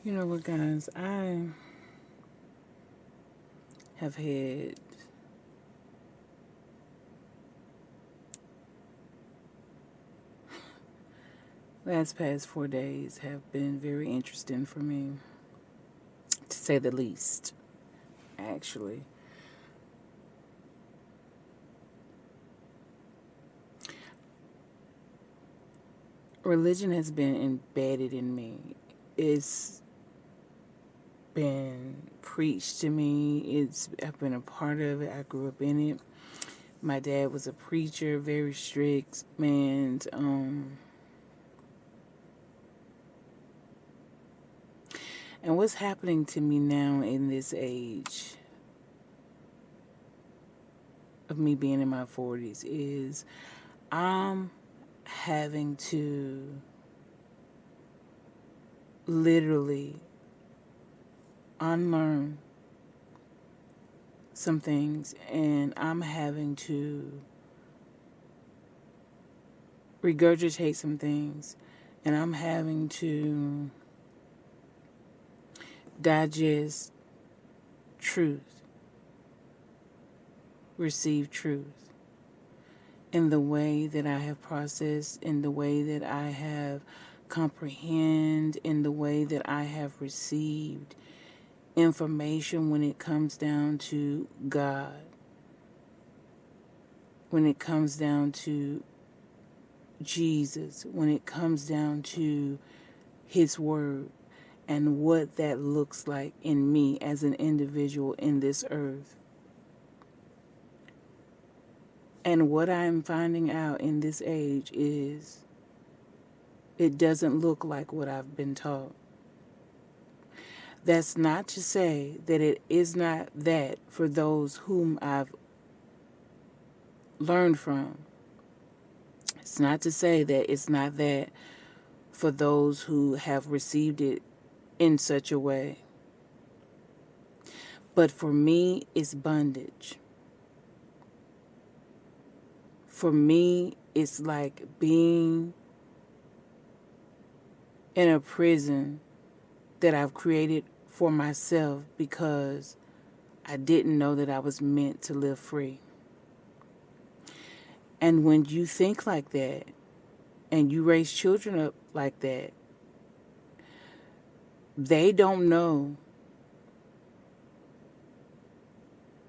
You know what, guys? I have had last past 4 days have been very interesting for me, to say the least. Actually, religion has been embedded in me. It's been preached to me. I've been a part of it. I grew up in it. My dad was a preacher, very strict man. And what's happening to me now in this age of me being in my 40s is I'm having to literally unlearn some things, and I'm having to regurgitate some things, and I'm having to digest truth, receive truth in the way that I have processed, in the way that I have comprehend, in the way that I have received information when it comes down to God, when it comes down to Jesus, when it comes down to His Word, and what that looks like in me as an individual in this earth. And what I'm finding out in this age is it doesn't look like what I've been taught. That's not to say that it is not that for those whom I've learned from. It's not to say that it's not that for those who have received it in such a way. But for me, it's bondage. For me, it's like being in a prison that I've created for myself because I didn't know that I was meant to live free. And when you think like that and you raise children up like that, they don't know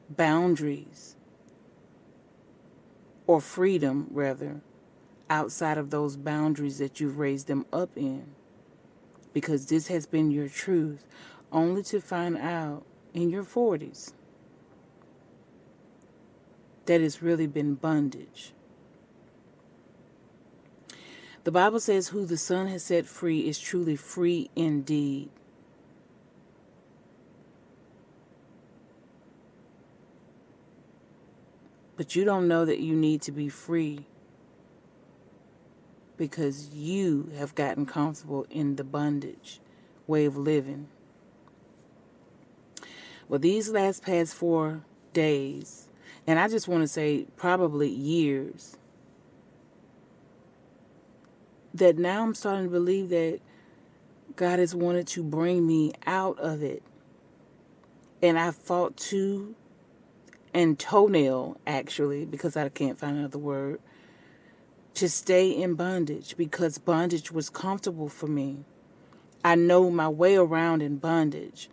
boundaries or freedom, rather, outside of those boundaries that you've raised them up in. Because this has been your truth, only to find out in your 40s that it's really been bondage. The Bible says, who the Son has set free is truly free indeed. But you don't know that you need to be free because you have gotten comfortable in the bondage way of living. Well, these last past 4 days, and I just want to say probably years, that now I'm starting to believe that God has wanted to bring me out of it. And I fought tooth and toenail, actually, because I can't find another word, to stay in bondage because bondage was comfortable for me. I know my way around in bondage.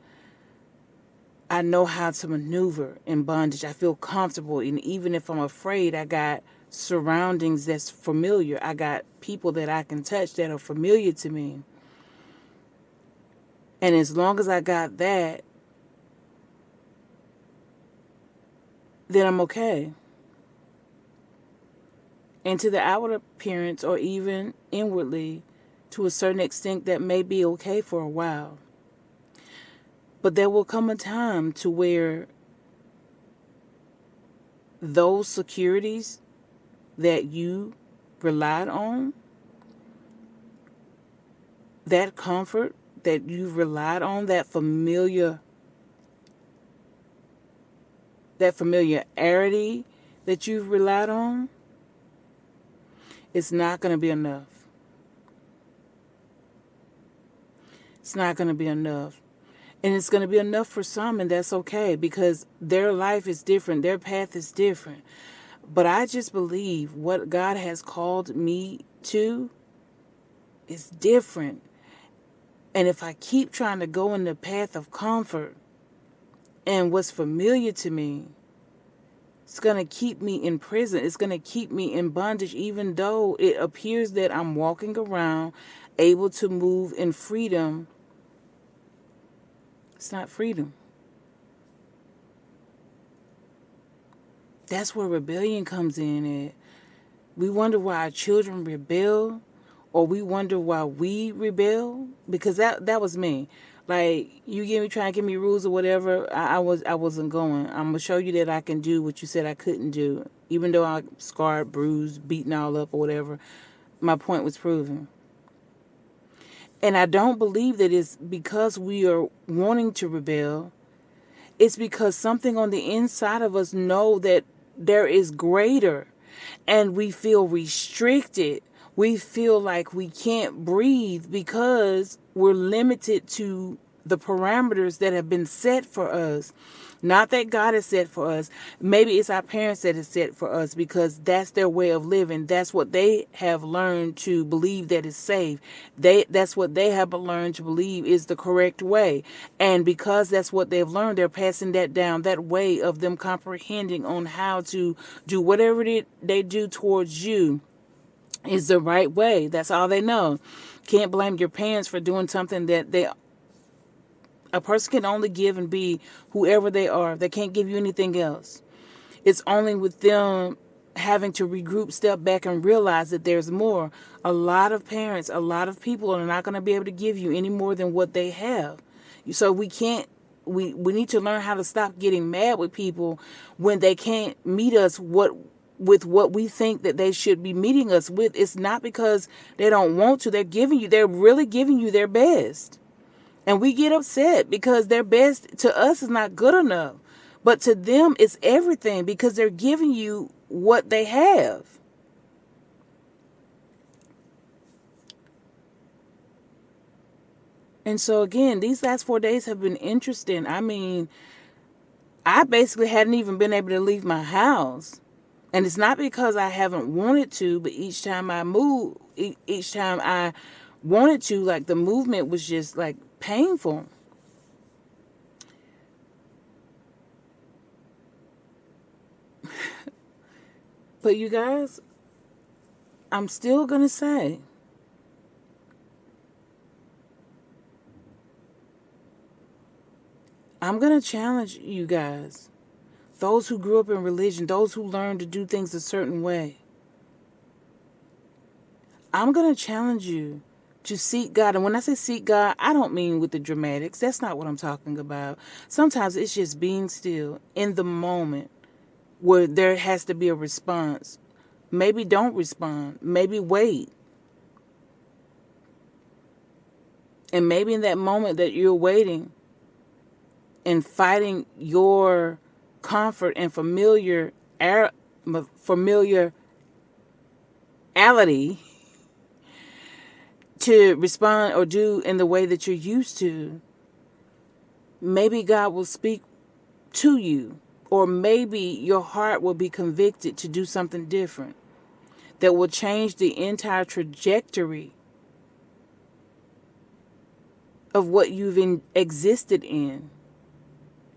I know how to maneuver in bondage. I feel comfortable. And even if I'm afraid, I got surroundings that's familiar. I got people that I can touch that are familiar to me. And as long as I got that, then I'm okay. And to the outward appearance, or even inwardly, to a certain extent, that may be okay for a while. But there will come a time to where those securities that you relied on, that comfort that you've relied on, that familiarity that you've relied on, it's not going to be enough. It's not going to be enough. And it's going to be enough for some, and that's okay because their life is different, their path is different. But I just believe what God has called me to is different. And if I keep trying to go in the path of comfort and what's familiar to me, it's going to keep me in prison. It's going to keep me in bondage, even though it appears that I'm walking around able to move in freedom. It's not freedom. That's where rebellion comes in at. We wonder why our children rebel, or we wonder why we rebel, because that was me. Like, you trying to give me rules or whatever, I wasn't going. I'm gonna show you that I can do what you said I couldn't do, even though I'm scarred, bruised, beaten all up or whatever. My point was proven. And I don't believe that it's because we are wanting to rebel. It's because something on the inside of us know that there is greater, and we feel restricted. We feel like we can't breathe because we're limited to the parameters that have been set for us. Not that God has set for us. Maybe it's our parents that has set for us because that's their way of living. That's what they have learned to believe that is safe. That's what they have learned to believe is the correct way. And because that's what they've learned, they're passing that down, that way of them comprehending on how to do whatever they do towards you is the right way. That's all they know. Can't blame your parents for doing something that a person can only give and be whoever they are. They can't give you anything else. It's only with them having to regroup, step back, and realize that there's more. A lot of parents, a lot of people are not going to be able to give you any more than what they have. So we can't. We need to learn how to stop getting mad with people when they can't meet us with what we think that they should be meeting us with. It's not because they don't want to. They're really giving you their best. And we get upset because their best to us is not good enough. But to them, it's everything because they're giving you what they have. And so, again, these last 4 days have been interesting. I mean, I basically hadn't even been able to leave my house. And it's not because I haven't wanted to, but each time I move, each time I wanted to, like the movement was just like painful. But you guys, I'm still going to say, I'm going to challenge you guys. Those who grew up in religion, those who learned to do things a certain way. I'm going to challenge you to seek God. And when I say seek God, I don't mean with the dramatics. That's not what I'm talking about. Sometimes it's just being still in the moment where there has to be a response. Maybe don't respond. Maybe wait. And maybe in that moment that you're waiting and fighting your comfort and familiarity to respond or do in the way that you're used to, maybe God will speak to you, or maybe your heart will be convicted to do something different that will change the entire trajectory of what you've existed in,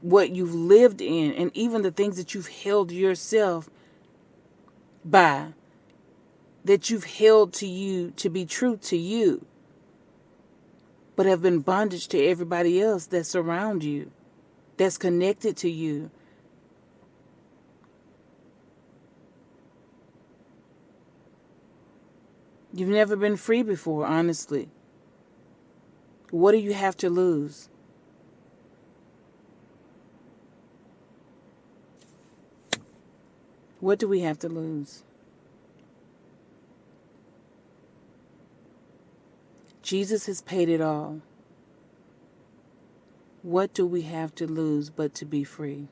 what you've lived in, and even the things that you've held yourself by, that you've held to you to be true to you, but have been bondage to everybody else that's around you, that's connected to you. You've never been free before, honestly. What do you have to lose? What do we have to lose? Jesus has paid it all. What do we have to lose but to be free?